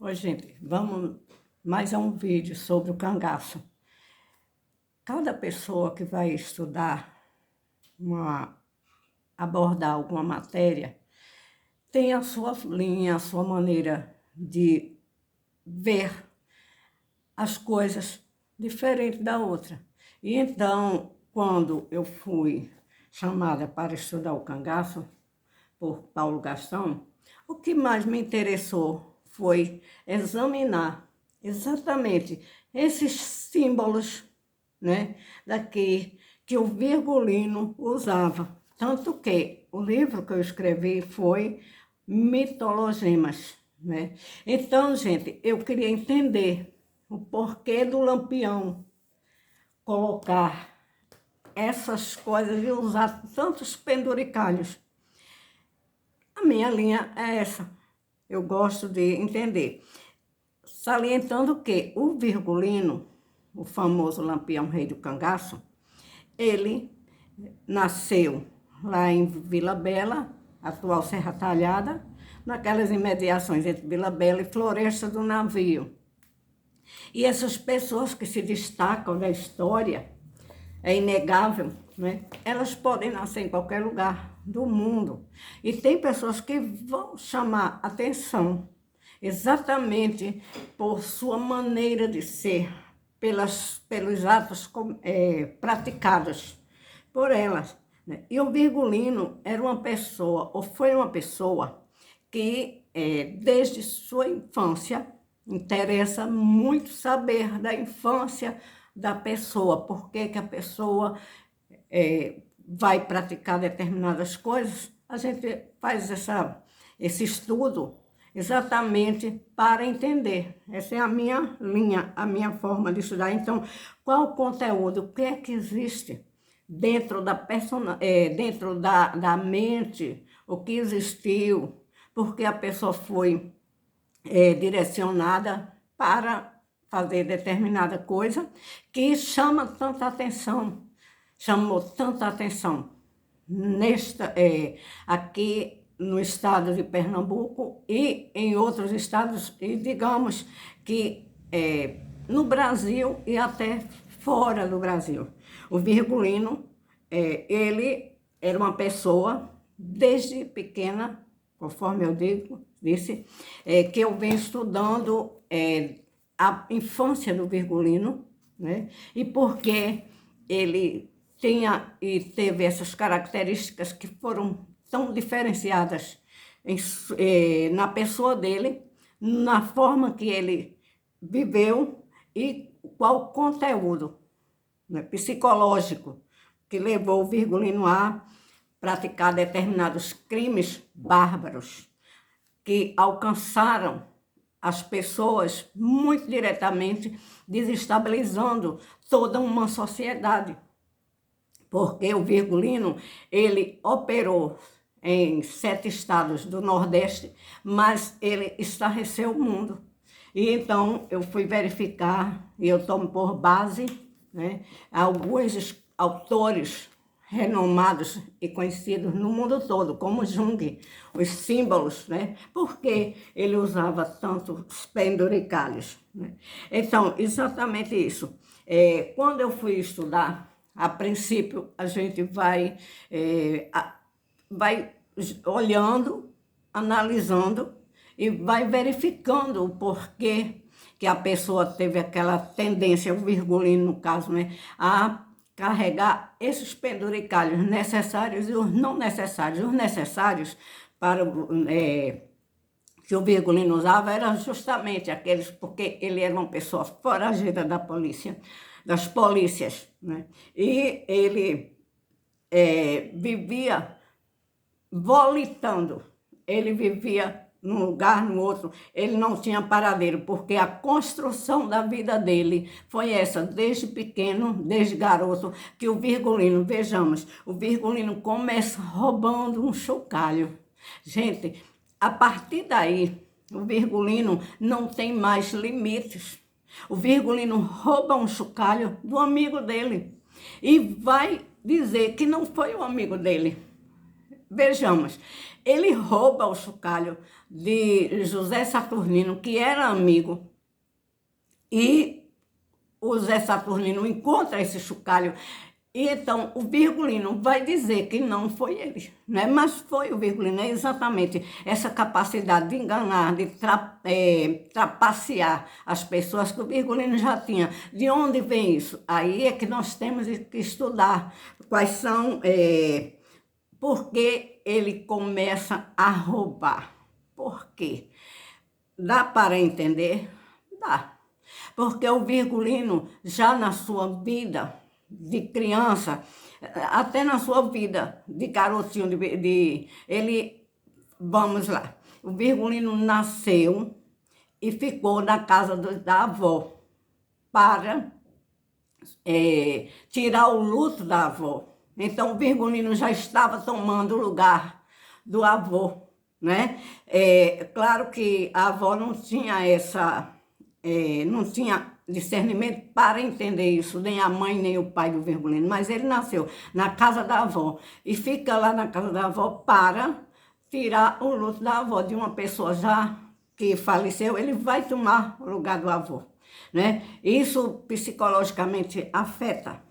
Oi, gente, vamos mais a um vídeo sobre o cangaço. Cada pessoa que vai estudar, abordar alguma matéria, tem a sua linha, a sua maneira de ver as coisas diferente da outra. E então, quando eu fui chamada para estudar o cangaço por Paulo Gastão, o que mais me interessou foi examinar exatamente esses símbolos, né, daqui que o Virgulino usava. Tanto que o livro que eu escrevi foi Mitologemas, né? Então, gente, eu queria entender o porquê do Lampião colocar essas coisas e usar tantos penduricalhos. A minha linha é essa. Eu gosto de entender. Salientando que o Virgulino, o famoso Lampião Rei do Cangaço, ele nasceu lá em Vila Bela, atual Serra Talhada, naquelas imediações entre Vila Bela e Floresta do Navio. E essas pessoas que se destacam da história, é inegável, né? Elas podem nascer em qualquer lugar do mundo. E tem pessoas que vão chamar atenção exatamente por sua maneira de ser, pelos atos praticados por elas, né? E o Virgulino era uma pessoa, ou foi uma pessoa, que desde sua infância interessa muito saber da infância da pessoa, por que a pessoa vai praticar determinadas coisas. A gente faz esse estudo exatamente para entender. Essa é a minha linha, a minha forma de estudar. Então, qual o conteúdo, o que é que existe dentro dentro da mente, o que existiu, porque a pessoa foi direcionada para fazer determinada coisa que chama tanta atenção, chamou tanta atenção aqui no estado de Pernambuco e em outros estados, e digamos que no Brasil e até fora do Brasil. O Virgulino, ele era uma pessoa, desde pequena, conforme eu disse, que eu venho estudando a infância do Virgulino, né? E porque ele tinha e teve essas características que foram tão diferenciadas na pessoa dele, na forma que ele viveu e qual conteúdo, né, psicológico que levou o Virgulino a praticar determinados crimes bárbaros que alcançaram as pessoas muito diretamente, desestabilizando toda uma sociedade. Porque o Virgulino, ele operou em 7 estados do Nordeste, mas ele estarreceu o mundo. E então eu fui verificar, e eu tomo por base, né, alguns autores renomados e conhecidos no mundo todo, como Jung, os símbolos, né? Por que ele usava tanto os penduricalhos, né? Então, exatamente isso. Quando eu fui estudar, a princípio, a gente vai olhando, analisando e vai verificando o porquê que a pessoa teve aquela tendência, o Virgulino no caso, né, a carregar esses penduricalhos necessários e os não necessários. Os necessários para que o Virgulino usava eram justamente aqueles, porque ele era uma pessoa foragida da polícia, das polícias, né? E ele vivia volitando, ele vivia num lugar, no outro, ele não tinha paradeiro, porque a construção da vida dele foi essa, desde pequeno, desde garoto, que o Virgulino, vejamos, o Virgulino começa roubando um chocalho. Gente, a partir daí, o Virgulino não tem mais limites. O Virgulino rouba um chocalho do amigo dele e vai dizer que não foi o amigo dele. Vejamos, ele rouba o chocalho de José Saturnino, que era amigo, e o José Saturnino encontra esse chocalho. E então o Virgulino vai dizer que não foi ele, né? Mas foi o Virgulino, é exatamente essa capacidade de enganar, de trapacear as pessoas que o Virgulino já tinha. De onde vem isso? Aí é que nós temos que estudar quais são, por que ele começa a roubar. Por quê? Dá para entender? Dá. Porque o Virgulino, já na sua vida de criança, até na sua vida de garotinho, vamos lá, o Virgulino nasceu e ficou na casa da avó para tirar o luto da avó. Então, o Virgulino já estava tomando o lugar do avô, né? Claro que a avó não tinha não tinha discernimento para entender isso, nem a mãe, nem o pai do Virgulino, mas ele nasceu na casa da avó e fica lá na casa da avó para tirar o luto da avó, de uma pessoa já que faleceu, ele vai tomar o lugar do avô, né? Isso psicologicamente afeta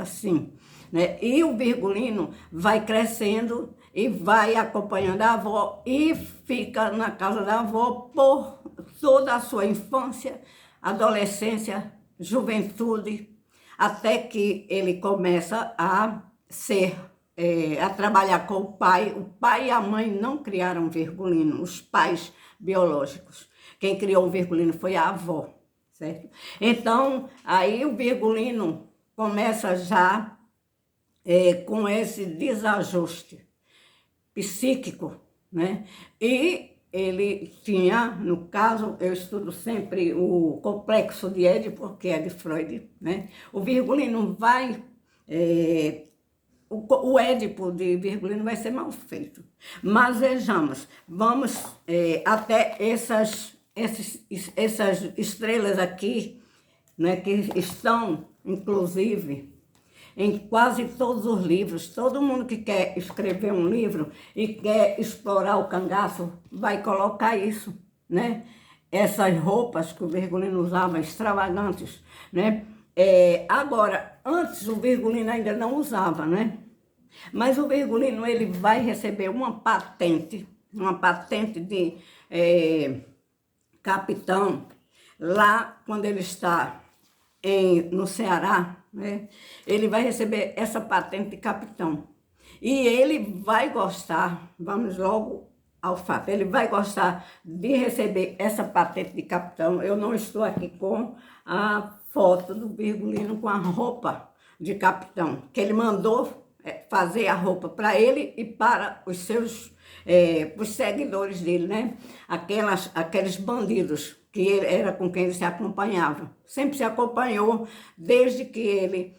sim, né? E o Virgulino vai crescendo e vai acompanhando a avó e fica na casa da avó por toda a sua infância, adolescência, juventude, até que ele começa a a trabalhar com o pai. O pai e a mãe não criaram o Virgulino, os pais biológicos. Quem criou o Virgulino foi a avó, certo? Então, aí o Virgulino começa já com esse desajuste psíquico, né? E ele tinha, no caso, eu estudo sempre o complexo de Édipo, que é de Freud, né? O Virgulino vai... o Édipo de Virgulino vai ser mal feito. Mas vejamos, vamos até essas estrelas aqui, né, que estão, inclusive, em quase todos os livros. Todo mundo que quer escrever um livro e quer explorar o cangaço vai colocar isso, né? Essas roupas que o Virgulino usava, extravagantes, né? Agora, antes o Virgulino ainda não usava, né? Mas o Virgulino, ele vai receber uma patente de capitão, lá quando ele está no Ceará, né? Ele vai receber essa patente de capitão. E ele vai gostar, vamos logo ao fato, ele vai gostar de receber essa patente de capitão. Eu não estou aqui com a foto do Virgulino com a roupa de capitão, que ele mandou fazer a roupa para ele e para os seus os seguidores dele, né? Aqueles bandidos que era com quem ele se acompanhava. Sempre se acompanhou desde que ele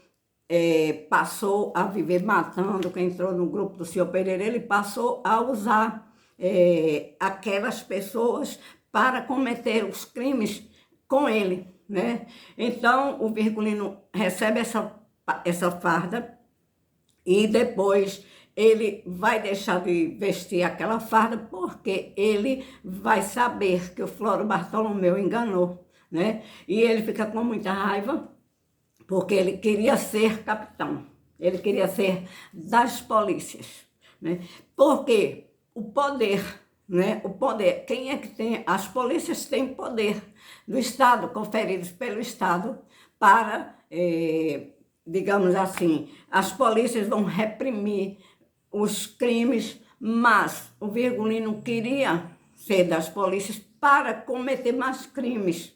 passou a viver matando, que entrou no grupo do senhor Pereira, ele passou a usar aquelas pessoas para cometer os crimes com ele, né? Então, o Virgulino recebe essa farda e depois ele vai deixar de vestir aquela farda porque ele vai saber que o Floro Bartolomeu enganou, né? E ele fica com muita raiva porque ele queria ser capitão, ele queria ser das polícias, né? Porque o poder, né? O poder, quem é que tem? As polícias têm poder do Estado, conferidos pelo Estado para, digamos assim, as polícias vão reprimir os crimes, mas o Virgulino queria ser das polícias para cometer mais crimes,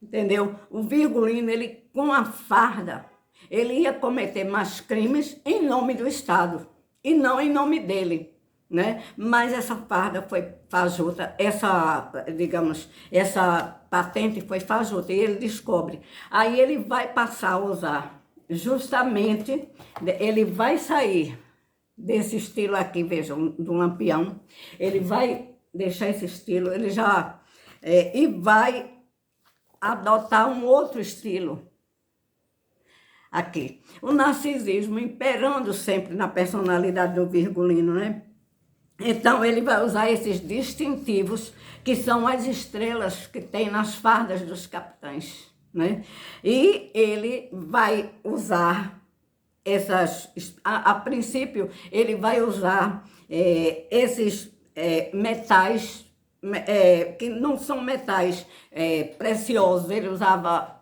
entendeu? O Virgulino, ele com a farda, ele ia cometer mais crimes em nome do Estado e não em nome dele, né? Mas essa farda foi fajuta, essa patente foi fajuta e ele descobre. Aí ele vai passar a usar, justamente, ele vai sair desse estilo aqui, vejam, do Lampião, ele vai deixar esse estilo, ele já... e vai adotar um outro estilo. aqui. O narcisismo imperando sempre na personalidade do Virgulino, né? Então, ele vai usar esses distintivos, que são as estrelas que tem nas fardas dos capitães, né? E ele vai usar essas... A princípio, ele vai usar esses metais, que não são metais preciosos. Ele usava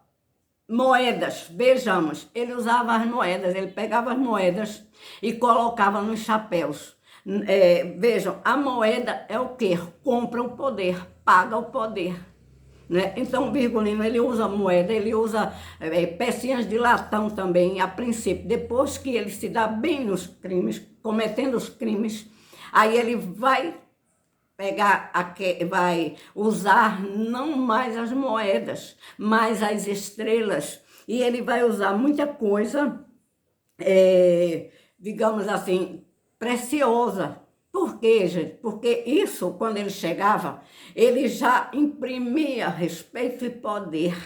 moedas, vejamos, ele usava as moedas, ele pegava as moedas e colocava nos chapéus. Vejam, a moeda é o quê? Compra o poder, paga o poder, né? Então o Virgulino, ele usa moeda, ele usa pecinhas de latão também, a princípio. Depois que ele se dá bem nos crimes, cometendo os crimes, aí ele vai vai usar não mais as moedas, mas as estrelas. E ele vai usar muita coisa, digamos assim, preciosa. Por quê, gente? Porque isso, quando ele chegava, ele já imprimia respeito e poder,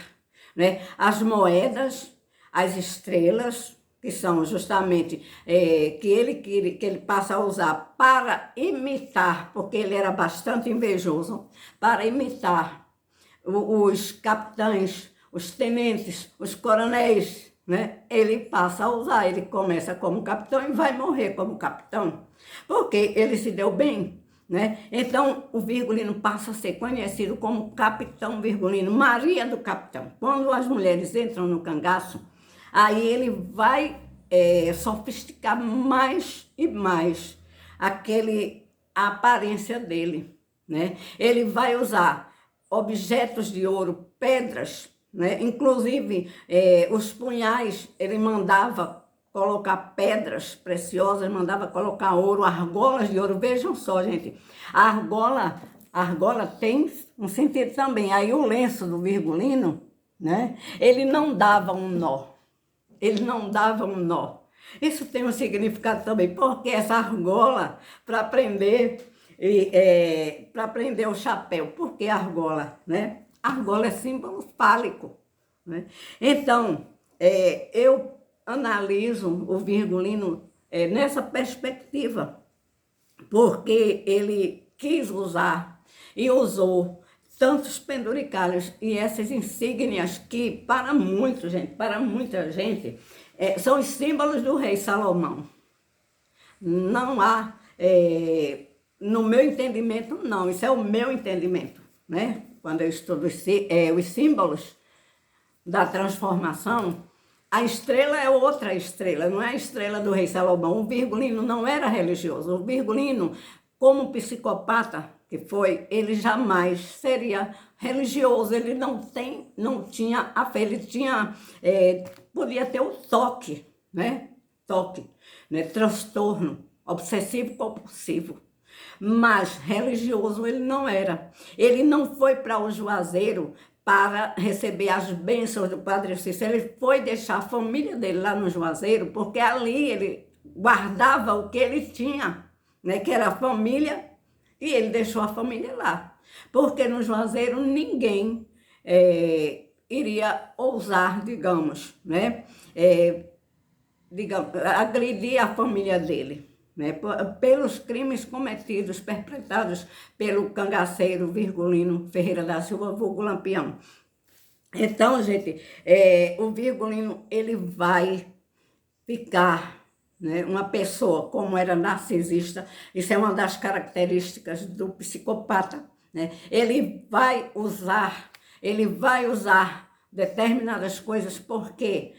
né? As moedas, as estrelas, que são justamente que ele passa a usar para imitar, porque ele era bastante invejoso, para imitar os capitães, os tenentes, os coronéis, né? Ele passa a usar, ele começa como capitão e vai morrer como capitão, porque ele se deu bem, né? Então, o Virgulino passa a ser conhecido como Capitão Virgulino, Maria do Capitão. Quando as mulheres entram no cangaço, aí ele vai sofisticar mais e mais a aparência dele, né? Ele vai usar objetos de ouro, pedras, né? Inclusive, os punhais, ele mandava colocar pedras preciosas, mandava colocar ouro, argolas de ouro. Vejam só, gente, a argola tem um sentido também. Aí o lenço do Virgulino, né? Ele não dava um nó. Ele não dava um nó. Isso tem um significado também, porque essa argola, para prender o chapéu. Por que argola, né? Argola é símbolo fálico, né? Então, eu analiso o Virgulino nessa perspectiva, porque ele quis usar e usou tantos penduricalhos e essas insígnias que, para muita gente, são os símbolos do rei Salomão. Não há, no meu entendimento, não. Isso é o meu entendimento, né? Quando eu estudo os símbolos da transformação, a estrela é outra estrela, não é a estrela do rei Salomão. O Virgulino não era religioso. O Virgulino, como psicopata que foi, ele jamais seria religioso. Ele não tinha a fé, ele tinha, podia ter o toque, né? Toque, né? Transtorno obsessivo-compulsivo. Mas religioso ele não era. Ele não foi para o Juazeiro para receber as bênçãos do Padre Cícero. Ele foi deixar a família dele lá no Juazeiro, porque ali ele guardava o que ele tinha, né? Que era a família, e ele deixou a família lá. Porque no Juazeiro ninguém iria ousar, digamos, né? Agredir a família dele, né? Pelos crimes cometidos, perpetrados pelo cangaceiro Virgulino Ferreira da Silva, vulgo Lampião. Então, gente, o Virgulino, ele vai ficar, né, uma pessoa, como era narcisista. Isso é uma das características do psicopata, né? Ele vai usar determinadas coisas, porque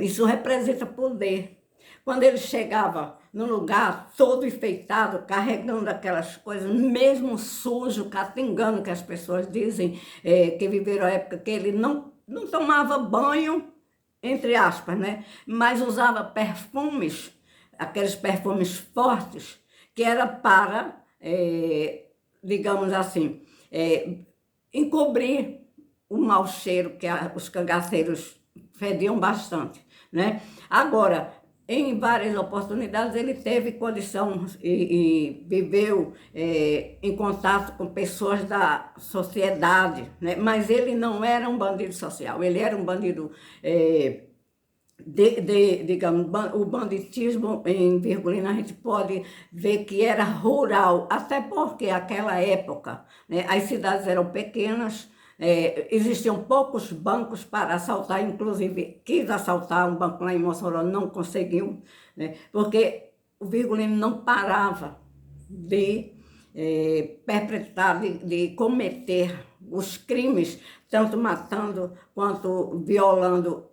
isso representa poder. Quando ele chegava no lugar todo enfeitado, carregando aquelas coisas, mesmo sujo, catingando, que as pessoas dizem, que viveram a época que ele não tomava banho, entre aspas, né? Mas usava perfumes, aqueles perfumes fortes, que era para, digamos assim, encobrir o mau cheiro, que os cangaceiros fediam bastante, né? Agora, em várias oportunidades, ele teve condição e viveu em contato com pessoas da sociedade, né? Mas ele não era um bandido social, ele era um bandido, digamos, o banditismo em Virgulino, a gente pode ver que era rural, até porque naquela época, né, as cidades eram pequenas, existiam poucos bancos para assaltar, inclusive quis assaltar um banco lá em Mossoró, não conseguiu, né, porque o Virgulino não parava de perpetrar, de cometer os crimes, tanto matando quanto violando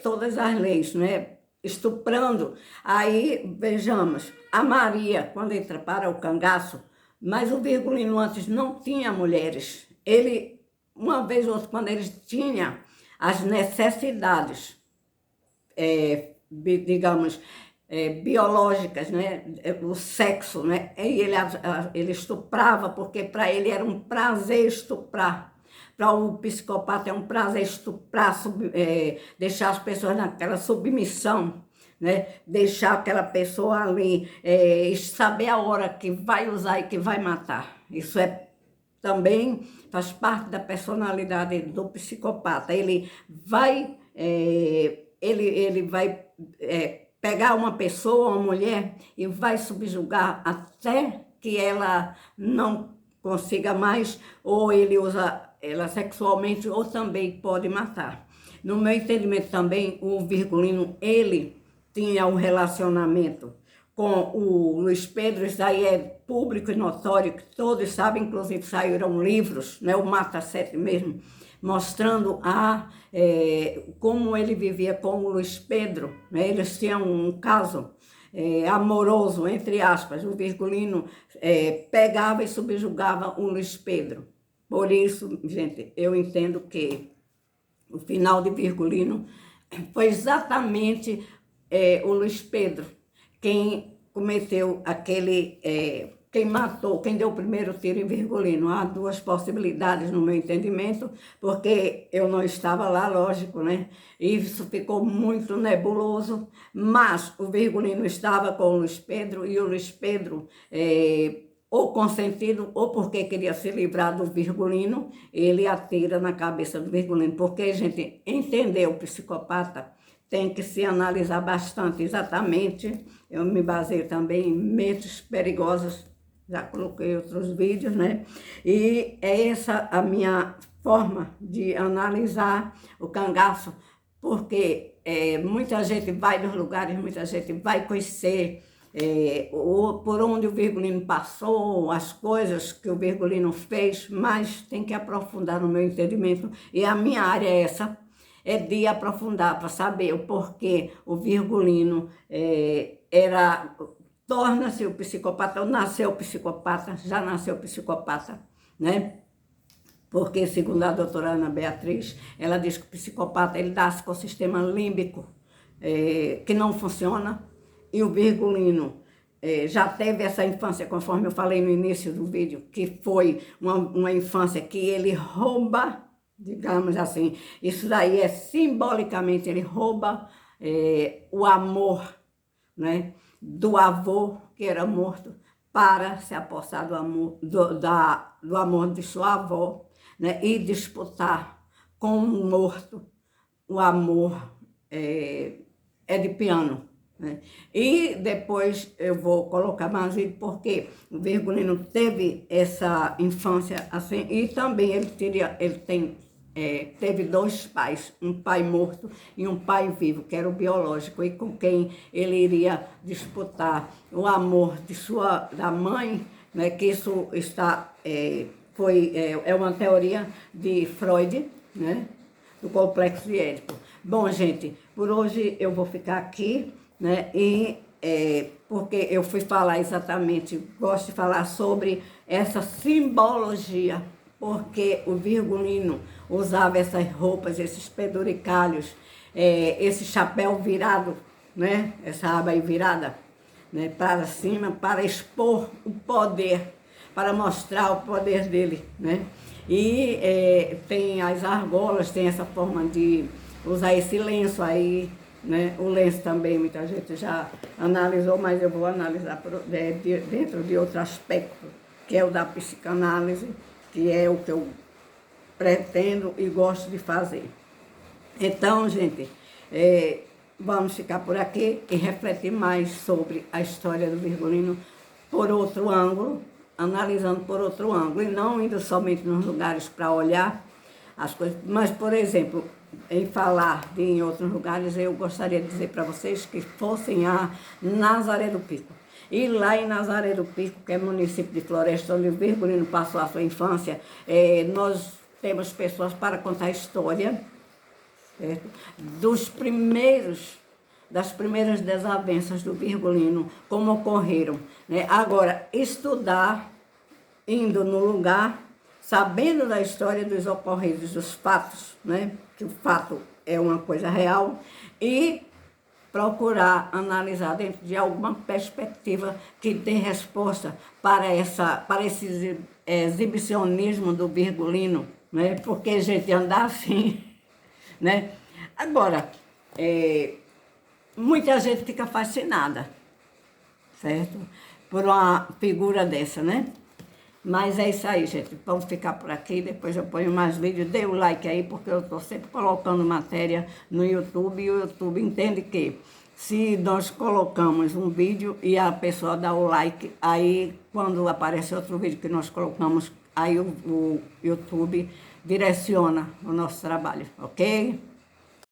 todas as leis, né? Estuprando. Aí, vejamos, a Maria, quando entra para o cangaço, mas o Virgulino antes não tinha mulheres. Ele, uma vez ou outra, quando ele tinha as necessidades, digamos, biológicas, né? O sexo, né? E ele estuprava, porque para ele era um prazer estuprar. Para o psicopata é um prazer estuprar, deixar as pessoas naquela submissão, né? Deixar aquela pessoa ali, saber a hora que vai usar e que vai matar. Isso também faz parte da personalidade do psicopata. Ele vai, ele vai pegar uma pessoa, uma mulher, e vai subjugar até que ela não consiga mais, ou ele usa ela sexualmente, ou também pode matar. No meu entendimento também, o Virgulino, ele tinha um relacionamento com o Luiz Pedro, isso aí é público e notório, que todos sabem, inclusive saíram livros, né, o Mata Sete mesmo, mostrando como ele vivia com o Luiz Pedro, né, eles tinham um caso amoroso, entre aspas, o Virgulino pegava e subjugava o Luiz Pedro. Por isso, gente, eu entendo que o final de Virgulino foi exatamente o Luiz Pedro quem cometeu quem matou, quem deu o primeiro tiro em Virgulino. Há duas possibilidades no meu entendimento, porque eu não estava lá, lógico, né? Isso ficou muito nebuloso, mas o Virgulino estava com o Luiz Pedro e o Luiz Pedro, ou consentido, ou porque queria se livrar do Virgulino, ele atira na cabeça do Virgulino, porque a gente entendeu o psicopata, tem que se analisar bastante, exatamente. Eu me baseio também em mentes perigosas, já coloquei outros vídeos, né? E é essa a minha forma de analisar o cangaço, porque muita gente vai nos lugares, muita gente vai conhecer por onde o Virgulino passou, as coisas que o Virgulino fez, mas tem que aprofundar no meu entendimento, e a minha área é essa, é de aprofundar para saber o porquê o Virgulino torna-se o psicopata, ou nasceu psicopata, já nasceu psicopata, né? Porque, segundo a doutora Ana Beatriz, ela diz que o psicopata ele nasce com o sistema límbico que não funciona, e o Virgulino já teve essa infância, conforme eu falei no início do vídeo, que foi uma infância que ele rouba, digamos assim, isso daí simbolicamente, ele rouba o amor, né, do avô que era morto para se apossar do amor, do amor de sua avó, né, e disputar com o morto o amor edipiano. Né? E depois eu vou colocar mais vídeo, porque o Virgulino teve essa infância assim, e também teve dois pais, um pai morto e um pai vivo, que era o biológico, e com quem ele iria disputar o amor da mãe, né, que isso é uma teoria de Freud, né, do complexo de Édipo. Bom, gente, por hoje eu vou ficar aqui, né, porque eu fui falar exatamente, gosto de falar sobre essa simbologia, porque o Virgulino usava essas roupas, esses penduricalhos, esse chapéu virado, né, essa aba aí virada, né, para cima, para expor o poder, para mostrar o poder dele, né? E tem as argolas, tem essa forma de usar esse lenço aí, né? O lenço também muita gente já analisou, mas eu vou analisar dentro de outro aspecto, que é o da psicanálise, que é o que eu pretendo e gosto de fazer. Então, gente, vamos ficar por aqui e refletir mais sobre a história do Virgulino por outro ângulo, analisando por outro ângulo, e não indo somente nos lugares para olhar as coisas. Mas, por exemplo, em falar em outros lugares, eu gostaria de dizer para vocês que fossem a Nazaré do Pico. E lá em Nazaré do Pico, que é município de Floresta, onde o Virgulino passou a sua infância, nós temos pessoas para contar a história, certo? Das primeiras desavenças do Virgulino, como ocorreram, né? Agora, estudar, indo no lugar, sabendo da história dos ocorridos, dos fatos, né? Que o fato é uma coisa real, e procurar analisar dentro de alguma perspectiva que dê resposta para esse exibicionismo do Virgulino, né? Porque a gente andar assim, né? Agora, muita gente fica fascinada, certo? Por uma figura dessa, né? Mas é isso aí, gente. Vamos ficar por aqui, depois eu ponho mais vídeos. Dê o like aí, porque eu estou sempre colocando matéria no YouTube, e o YouTube entende que se nós colocamos um vídeo e a pessoa dá o like, aí quando aparece outro vídeo que nós colocamos, aí o YouTube direciona o nosso trabalho, ok?